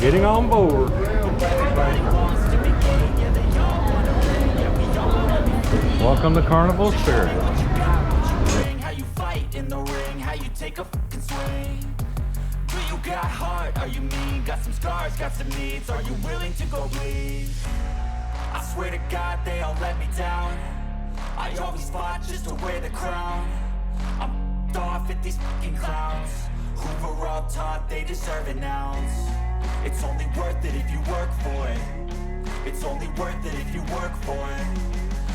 getting on board. Welcome to Carnival Spirit. How you fight in the ring, how you take a fucking swing. Do you got heart? Are you mean? Got some scars, got some needs. Are you willing to go bleed? I swear to God they all let me down. I always fought just to wear the crown. I'm off at these fucking clowns who were all taught they deserve an ounce. It's only worth it if you work for it. It's only worth it if you work for it.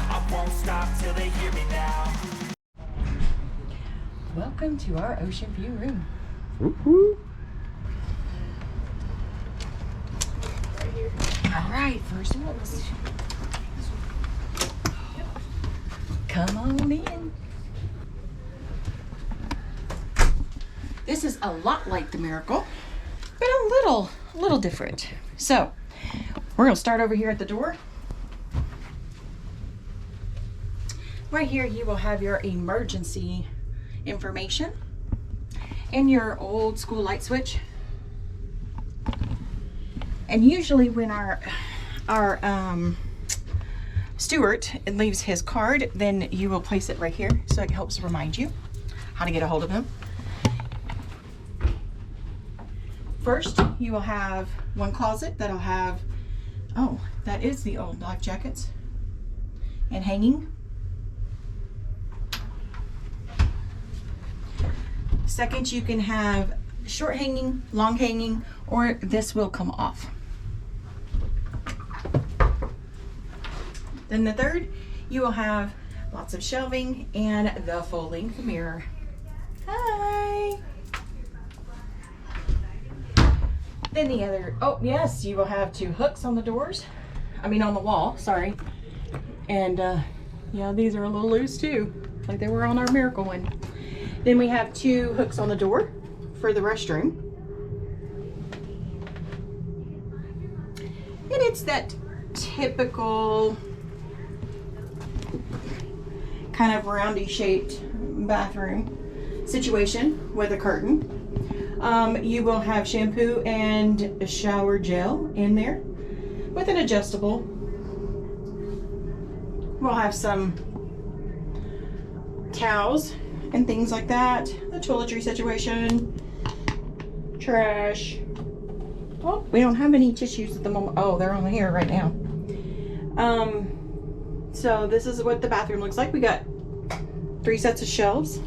I won't stop till they hear me now. Welcome to our Oceanview room. Woo-hoo. All right, first of all, come on in. This is a lot like the Miracle, but a little different. So we're gonna start over here at the door. Right here, you will have your emergency information and your old school light switch. And usually when our steward leaves his card, then you will place it right here so it helps remind you how to get a hold of him. First, you will have one closet that'll have, oh, that is the old life jackets and hanging. Second, you can have short hanging, long hanging, or this will come off. Then the third, you will have lots of shelving and the full length mirror. Hi. Then the other, oh yes, you will have two hooks on the doors. I mean on the wall, sorry. And yeah, these are a little loose too, like they were on our Miracle one. Then we have two hooks on the door for the restroom. And it's that typical kind of roundy shaped bathroom situation with a curtain. You will have shampoo and a shower gel in there with an adjustable. We'll have some towels and things like that. The toiletry situation, trash. Oh, we don't have any tissues at the moment. Oh, they're on here right now. So this is what the bathroom looks like. We got 3 sets of shelves.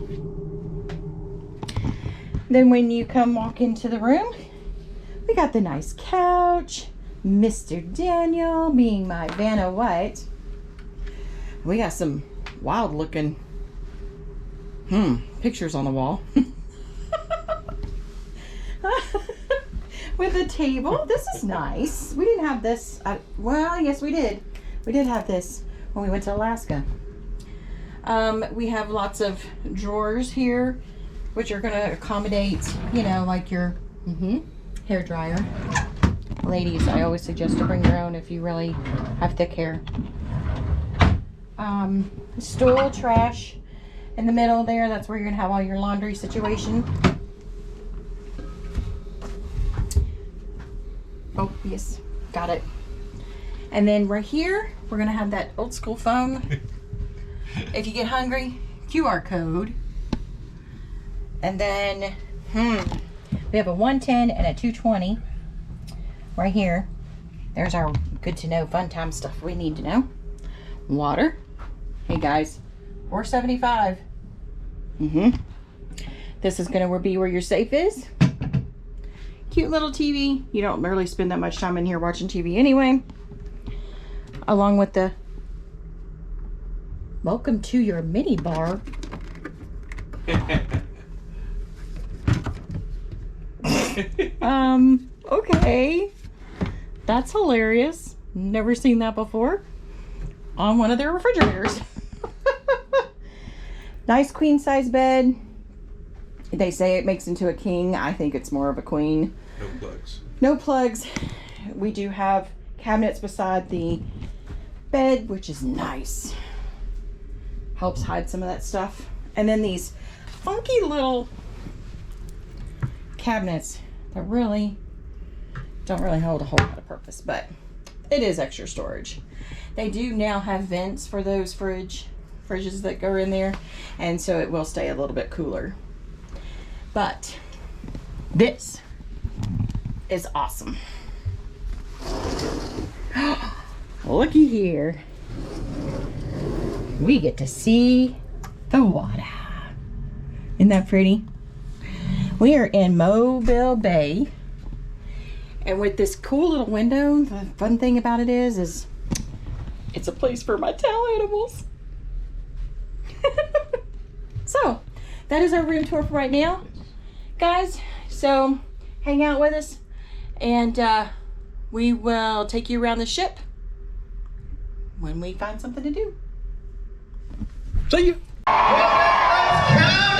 Then when you come walk into the room, we got the nice couch, Mr. Daniel being my Vanna White. We got some wild looking pictures on the wall. With a table. This is nice. We didn't have this. Well, yes, we did. We did have this when we went to Alaska. We have lots of drawers here, which are going to accommodate, you know, like your hair dryer. Ladies, I always suggest to bring your own if you really have thick hair. Stool, trash in the middle there. That's where you're going to have all your laundry situation. Oh, yes, got it. And then right here, we're going to have that old school phone. If you get hungry, QR code. And then, we have a 110 and a 220 right here. There's our good to know, fun time stuff we need to know. Water. Hey guys, $4.75. This is gonna be where your safe is. Cute little TV. You don't barely spend that much time in here watching TV anyway. Along with the welcome to your mini bar. Okay. That's hilarious. Never seen that before on one of their refrigerators. Nice queen size bed. They say it makes into a king. I think it's more of a queen. No plugs. No plugs. We do have cabinets beside the bed, which is nice. Helps hide some of that stuff. And then these funky little cabinets that really don't really hold a whole lot of purpose, but it is extra storage. They do now have vents for those fridges that go in there, and so it will stay a little bit cooler. But this is awesome. Looky here. We get to see the water. Isn't that pretty? We are in Mobile Bay. And with this cool little window, the fun thing about it is it's a place for my tail animals. So, that is our room tour for right now. Guys, so hang out with us and we will take you around the ship when we find something to do. See you. Let's count